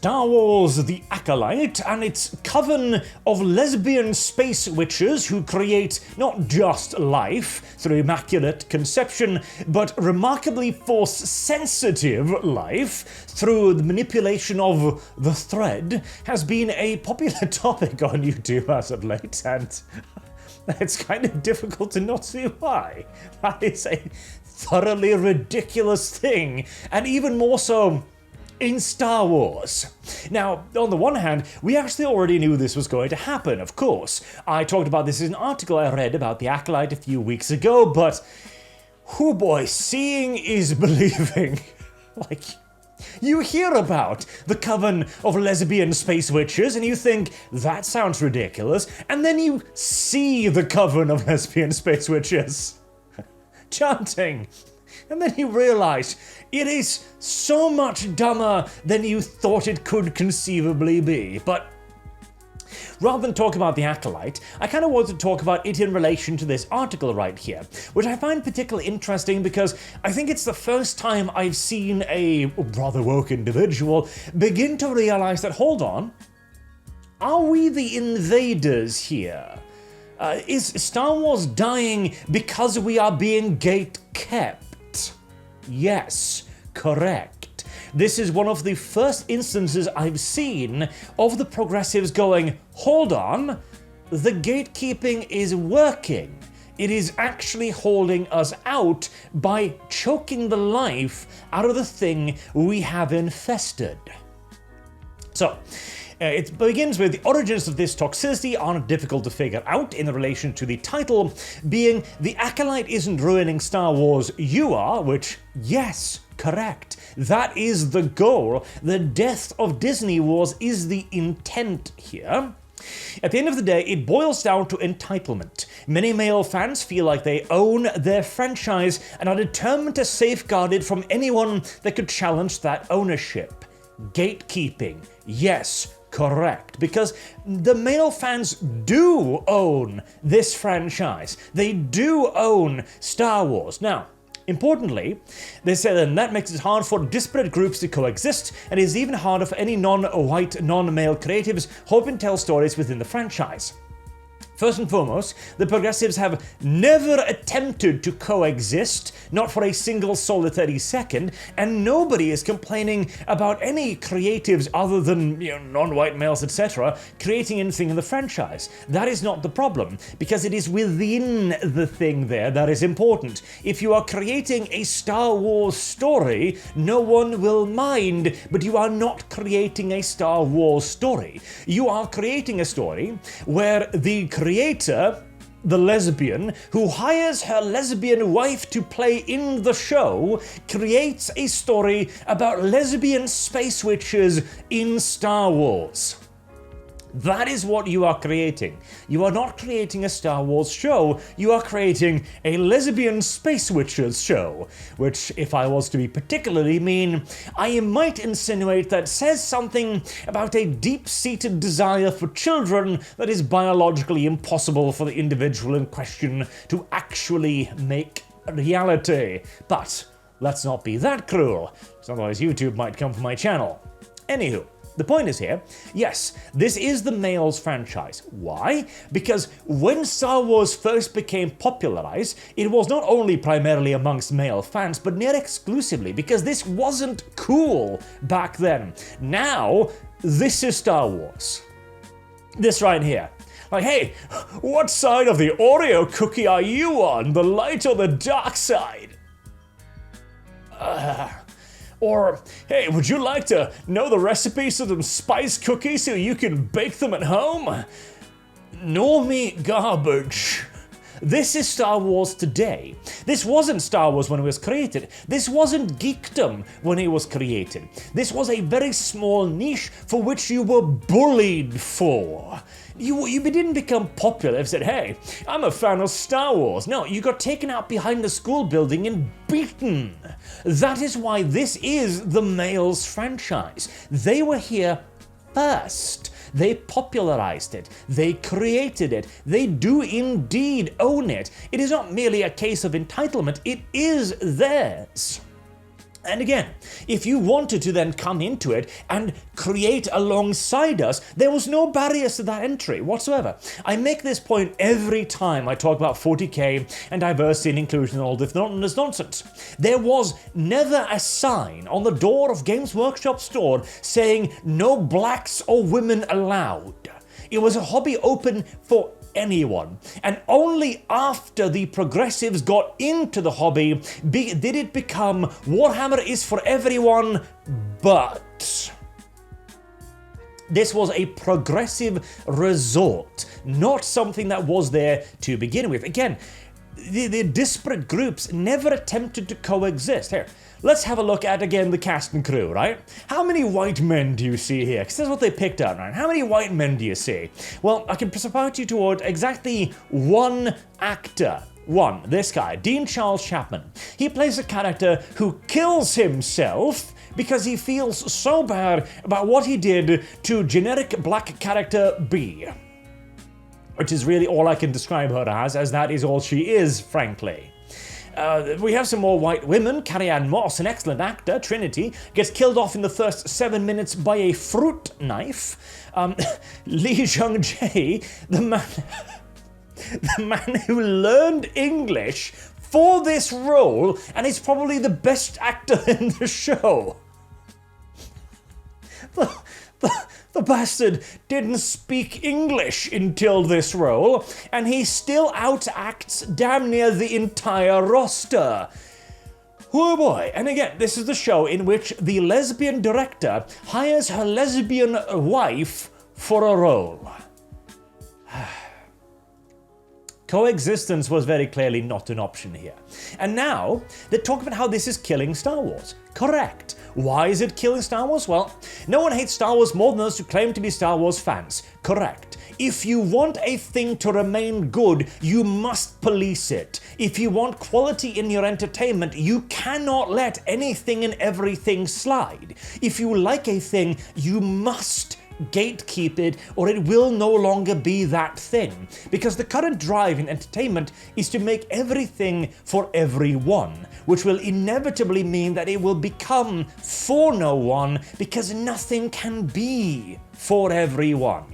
Star Wars The Acolyte and its coven of lesbian space witches who create not just life through immaculate conception, but remarkably force-sensitive life through the manipulation of the thread has been a popular topic on YouTube as of late, and it's kind of difficult to not see why. That is a thoroughly ridiculous thing, and even more so in Star Wars. Now, on the one hand, we actually already knew this was going to happen, of course. I talked about this in an article I read about the Acolyte a few weeks ago, but oh boy, seeing is believing. Like, you hear about the coven of lesbian space witches and you think, that sounds ridiculous, and then you see the coven of lesbian space witches chanting, and then you realize it is so much dumber than you thought it could conceivably be. But rather than talk about the Acolyte, I kind of want to talk about it in relation to this article right here, which I find particularly interesting because I think it's the first time I've seen a rather woke individual begin to realize that, hold on, are we the invaders here? Is Star Wars dying because we are being gate-kept? Yes, correct. This is one of the first instances I've seen of the progressives going, hold on, the gatekeeping is working. It is actually holding us out by choking the life out of the thing we have infested. So, it begins with the origins of this toxicity aren't difficult to figure out in relation to the title being The Acolyte isn't ruining Star Wars, you are, which, yes, correct. That is the goal. The death of Disney Wars is the intent here. At the end of the day, it boils down to entitlement. Many male fans feel like they own their franchise and are determined to safeguard it from anyone that could challenge that ownership. Gatekeeping, yes, correct, because the male fans do own this franchise. They do own Star Wars. Now, importantly, they say that makes it hard for disparate groups to coexist, and is even harder for any non-white, non-male creatives hoping to tell stories within the franchise. First and foremost, the progressives have never attempted to coexist, not for a single solitary second, and nobody is complaining about any creatives other than, non-white males, etc., creating anything in the franchise. That is not the problem, because it is within the thing there that is important. If you are creating a Star Wars story, no one will mind, but you are not creating a Star Wars story. You are creating a story where the creator, the lesbian, who hires her lesbian wife to play in the show, creates a story about lesbian space witches in Star Wars. That is what you are creating. You are not creating a Star Wars show, you are creating a lesbian space witches show, which, if I was to be particularly mean, I might insinuate that says something about a deep-seated desire for children that is biologically impossible for the individual in question to actually make a reality. But let's not be that cruel, because otherwise YouTube might come for my channel. Anywho, the point is here, yes, this is the males franchise. Why? Because when Star Wars first became popularized, it was not only primarily amongst male fans, but near exclusively, because this wasn't cool back then. Now, this is Star Wars. This right here. Like, hey, what side of the Oreo cookie are you on? The light or the dark side? Or, hey, would you like to know the recipes of them spice cookies so you can bake them at home? Normie garbage. This is Star Wars today. This wasn't Star Wars when it was created. This wasn't geekdom when it was created. This was a very small niche for which you were bullied for. You didn't become popular and said, hey, I'm a fan of Star Wars. No, you got taken out behind the school building and beaten. That is why this is the males franchise. They were here first. They popularized it. They created it. They do indeed own it. It is not merely a case of entitlement. It is theirs. And again, if you wanted to then come into it and create alongside us, there was no barriers to that entry whatsoever. I make this point every time I talk about 40k and diversity and inclusion and all this nonsense. There was never a sign on the door of Games Workshop store saying no blacks or women allowed. It was a hobby open for anyone, and only after the progressives got into the hobby did it become Warhammer is for everyone, but this was a progressive resort, not something that was there to begin with. Again, the disparate groups never attempted to coexist. Here, let's have a look at, again, the cast and crew, right? How many white men do you see here? Because that's what they picked out, right? How many white men do you see? Well, I can support you toward exactly one actor. One, this guy, Dean Charles Chapman. He plays a character who kills himself because he feels so bad about what he did to generic black character B. Which is really all I can describe her as that is all she is, frankly. We have some more white women. Carrie-Anne Moss, an excellent actor, Trinity, gets killed off in the first 7 minutes by a fruit knife. Lee Jung-jae, the man who learned English for this role and is probably the best actor in the show. The bastard didn't speak English until this role, and he still outacts damn near the entire roster. Oh boy, and again, this is the show in which the lesbian director hires her lesbian wife for a role. Coexistence was very clearly not an option here. And now, they talk about how this is killing Star Wars. Correct. Why is it killing Star Wars? Well, no one hates Star Wars more than those who claim to be Star Wars fans. Correct. If you want a thing to remain good, you must police it. If you want quality in your entertainment, you cannot let anything and everything slide. If you like a thing, you must gatekeep it, or it will no longer be that thing. Because the current drive in entertainment is to make everything for everyone, which will inevitably mean that it will become for no one, because nothing can be for everyone.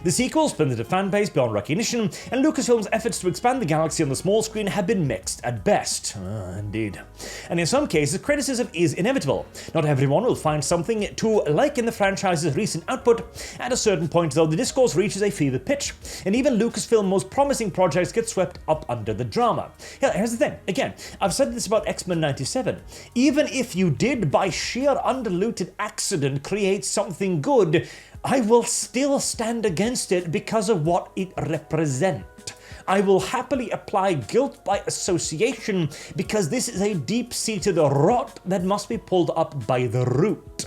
The sequel splintered a fan base beyond recognition, and Lucasfilm's efforts to expand the galaxy on the small screen have been mixed at best. Indeed. And in some cases, criticism is inevitable. Not everyone will find something to like in the franchise's recent output. At a certain point, though, the discourse reaches a fever pitch, and even Lucasfilm's most promising projects get swept up under the drama. Here's the thing. Again, I've said this about X-Men 97. Even if you did, by sheer undiluted accident, create something good, I will still stand against it because of what it represents. I will happily apply guilt by association because this is a deep-seated rot that must be pulled up by the root.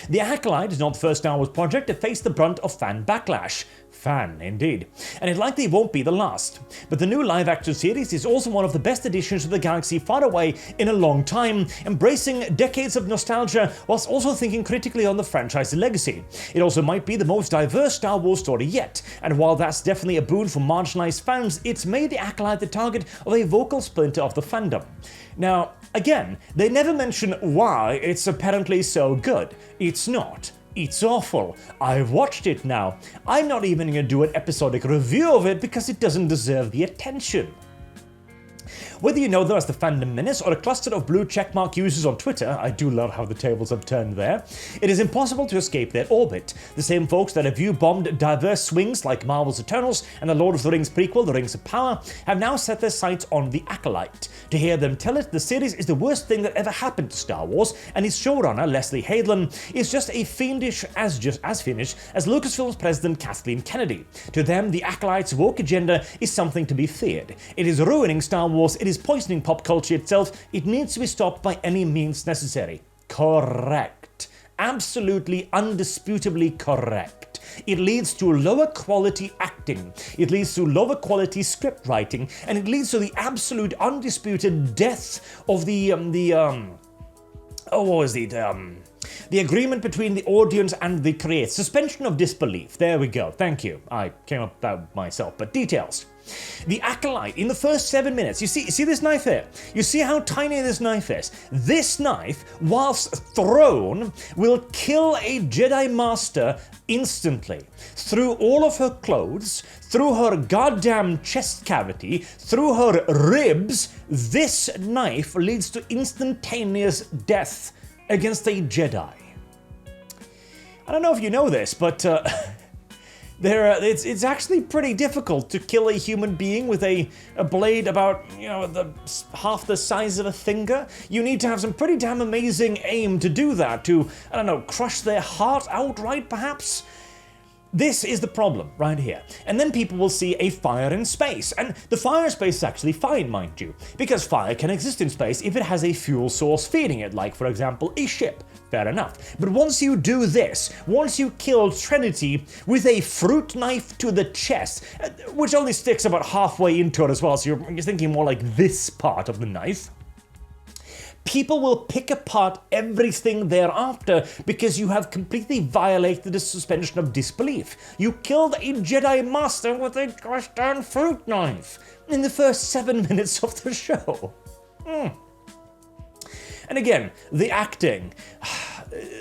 The Acolyte is not the first Star Wars project to face the brunt of fan backlash. Fan, indeed. And it likely won't be the last. But the new live-action series is also one of the best additions to the galaxy far away in a long time, embracing decades of nostalgia whilst also thinking critically on the franchise's legacy. It also might be the most diverse Star Wars story yet, and while that's definitely a boon for marginalized fans, it's made the Acolyte the target of a vocal splinter of the fandom. Now, again, they never mention why it's apparently so good. It's not. It's awful. I've watched it now. I'm not even going to do an episodic review of it because it doesn't deserve the attention. Whether you know them as the Fandom Menace or a cluster of blue checkmark users on Twitter, I do love how the tables have turned there, it is impossible to escape their orbit. The same folks that have view-bombed diverse swings like Marvel's Eternals and the Lord of the Rings prequel, The Rings of Power, have now set their sights on The Acolyte. To hear them tell it, the series is the worst thing that ever happened to Star Wars, and its showrunner, Leslie Headland, is just as fiendish as Lucasfilm's president, Kathleen Kennedy. To them, The Acolyte's woke agenda is something to be feared. It is ruining Star Wars, it is poisoning pop culture itself, it needs to be stopped by any means necessary. Correct. Absolutely, undisputably correct. It leads to lower quality acting, it leads to lower quality script writing, and it leads to the absolute undisputed death of The agreement between the audience and the creator. Suspension of disbelief. There we go. Thank you. I came up with that myself, but details. The Acolyte, in the first 7 minutes, you see this knife here? You see how tiny this knife is? This knife, whilst thrown, will kill a Jedi Master instantly. Through all of her clothes, through her goddamn chest cavity, through her ribs, this knife leads to instantaneous death against a Jedi. I don't know if you know this, but it's actually pretty difficult to kill a human being with a blade about, half the size of a finger. You need to have some pretty damn amazing aim to do that, to, I don't know, crush their heart outright, perhaps? This is the problem right here. And then people will see a fire in space. And the fire in space is actually fine, mind you, because fire can exist in space if it has a fuel source feeding it, like, for example, a ship. Fair enough. But once you do this, once you kill Trinity with a fruit knife to the chest, which only sticks about halfway into it as well, so you're thinking more like this part of the knife, people will pick apart everything thereafter because you have completely violated the suspension of disbelief. You killed a Jedi Master with a gosh darn fruit knife in the first 7 minutes of the show. And again, the acting.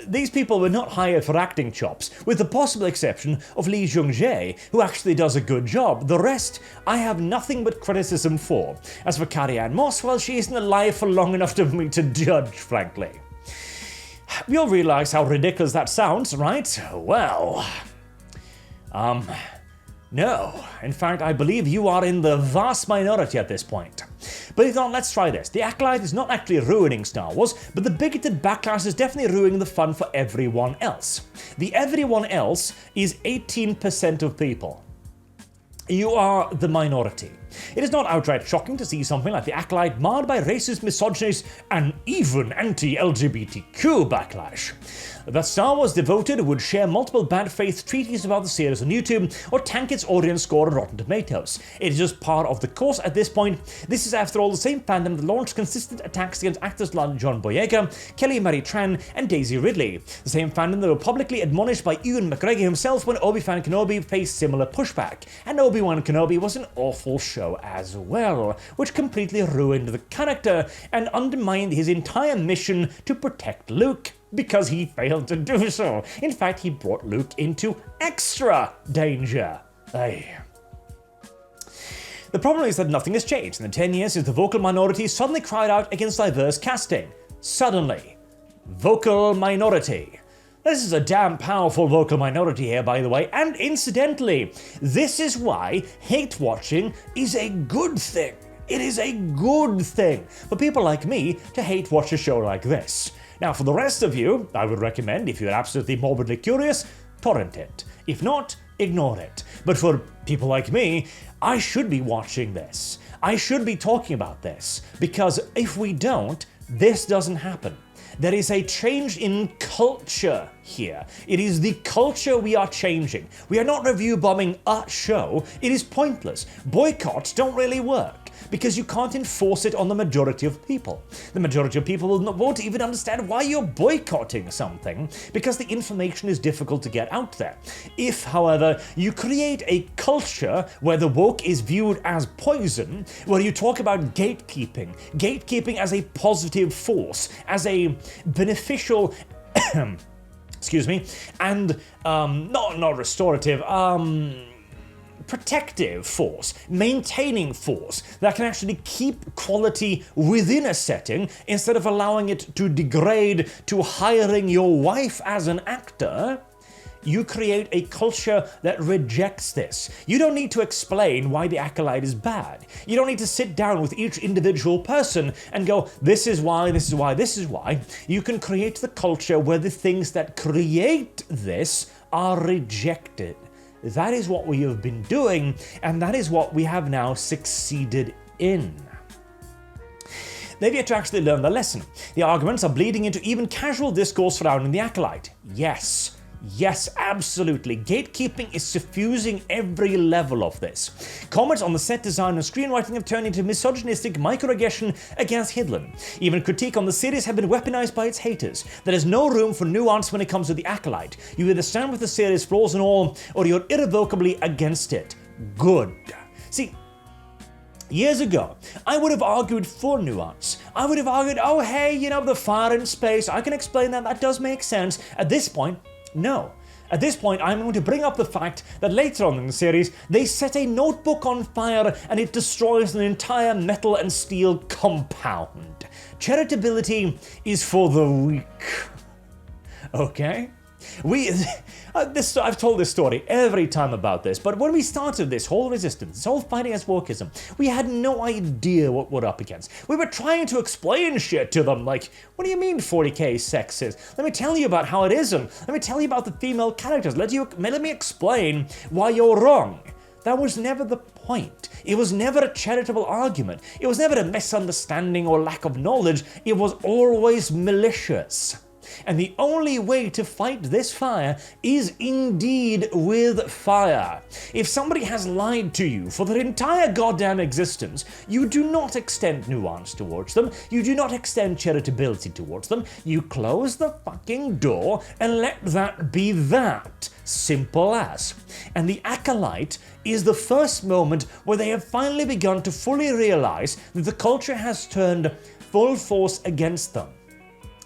These people were not hired for acting chops, with the possible exception of Lee Jung-jae, who actually does a good job. The rest, I have nothing but criticism for. As for Carrie-Anne Moss, well, she isn't alive for long enough for me to judge, frankly. You'll realize how ridiculous that sounds, right? Well, no. In fact, I believe you are in the vast minority at this point. But if not, let's try this. The Acolyte is not actually ruining Star Wars, but the bigoted backlash is definitely ruining the fun for everyone else. The everyone else is 18% of people. You are the minority. It is not outright shocking to see something like the Acolyte marred by racist, misogynist, and even anti-LGBTQ backlash. That Star Wars Devoted would share multiple bad faith treaties about the series on YouTube or tank its audience score on Rotten Tomatoes. It is just part of the course at this point. This is after all the same fandom that launched consistent attacks against actors like John Boyega, Kelly Marie Tran, and Daisy Ridley. The same fandom that were publicly admonished by Ewan McGregor himself when Obi-Wan Kenobi faced similar pushback. And Obi-Wan Kenobi was an awful show as well, which completely ruined the character and undermined his entire mission to protect Luke, because he failed to do so. In fact, he brought Luke into extra danger. The problem is that nothing has changed in the 10 years since the vocal minority suddenly cried out against diverse casting. Suddenly. Vocal minority. This is a damn powerful vocal minority here, by the way, and incidentally, this is why hate watching is a good thing. It is a good thing for people like me to hate watch a show like this. Now, for the rest of you, I would recommend, if you're absolutely morbidly curious, torrent it. If not, ignore it. But for people like me, I should be watching this. I should be talking about this, because if we don't, this doesn't happen. There is a change in culture here. It is the culture we are changing. We are not review bombing a show. It is pointless. Boycotts don't really work because you can't enforce it on the majority of people. The majority of people won't even understand why you're boycotting something because the information is difficult to get out there. If, however, you create a culture where the woke is viewed as poison, where you talk about gatekeeping as a positive force, as a beneficial excuse me, and not restorative, protective force, maintaining force that can actually keep quality within a setting instead of allowing it to degrade to hiring your wife as an actor, you create a culture that rejects this. You don't need to explain why the Acolyte is bad. You don't need to sit down with each individual person and go, this is why, this is why, this is why. You can create the culture where the things that create this are rejected. That is what we have been doing, and that is what we have now succeeded in. They've yet to actually learn the lesson. The arguments are bleeding into even casual discourse surrounding the Acolyte. Yes, Yes, absolutely. Gatekeeping is suffusing every level of this. Comments on the set design and screenwriting have turned into misogynistic microaggression against Hidden. Even critique on the series have been weaponized by its haters. There is no room for nuance when it comes to The Acolyte. You either stand with the series, flaws and all, or you're irrevocably against it. Good. See, years ago, I would have argued for nuance. I would have argued, oh hey, you know, the fire in space, I can explain that, that does make sense. At this point, no. At this point, I'm going to bring up the fact that later on in the series, they set a notebook on fire and it destroys an entire metal and steel compound. Charitability is for the weak. Okay? I've told this story every time about this, but when we started this whole resistance, this whole fighting against wokeism, we had no idea what we're up against. We were trying to explain shit to them, like, what do you mean 40k sex is? Let me tell you about how it isn't. Let me tell you about the female characters. Let me explain why you're wrong. That was never the point. It was never a charitable argument. It was never a misunderstanding or lack of knowledge. It was always malicious. And the only way to fight this fire is indeed with fire. If somebody has lied to you for their entire goddamn existence, you do not extend nuance towards them, you do not extend charitability towards them, you close the fucking door and let that be that. Simple as. And The Acolyte is the first moment where they have finally begun to fully realize that the culture has turned full force against them.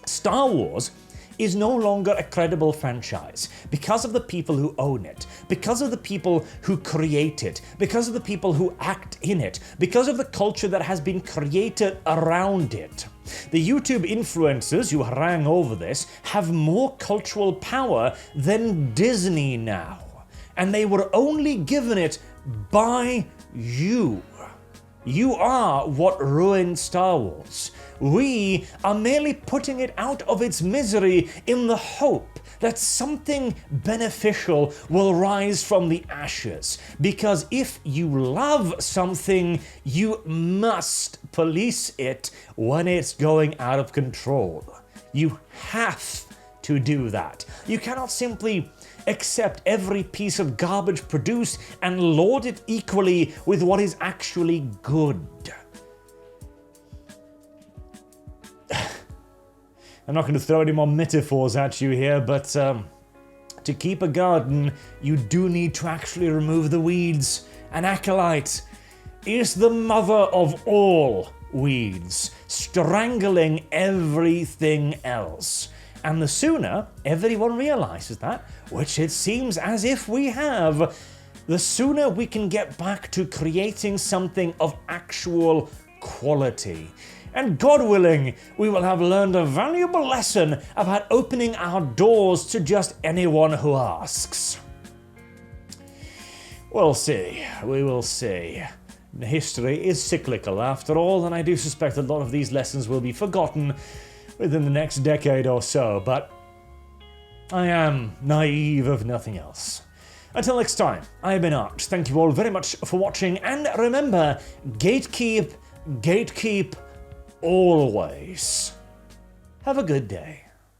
Star Wars is no longer a credible franchise because of the people who own it, because of the people who create it, because of the people who act in it, because of the culture that has been created around it. The YouTube influencers who harangue over this have more cultural power than Disney now, and they were only given it by you. You are what ruined Star Wars. We are merely putting it out of its misery in the hope that something beneficial will rise from the ashes. Because if you love something, you must police it when it's going out of control. You have to do that. You cannot simply accept every piece of garbage produced and laud it equally with what is actually good. I'm not going to throw any more metaphors at you here, but to keep a garden, you do need to actually remove the weeds. An Acolyte is the mother of all weeds, strangling everything else. And the sooner everyone realizes that, which it seems as if we have, the sooner we can get back to creating something of actual quality. And God willing, we will have learned a valuable lesson about opening our doors to just anyone who asks. We'll see. We will see. History is cyclical after all, and I do suspect a lot of these lessons will be forgotten within the next decade or so, but I am naive of nothing else. Until next time, I have been Arch. Thank you all very much for watching, and remember, gatekeep, always. Have a good day.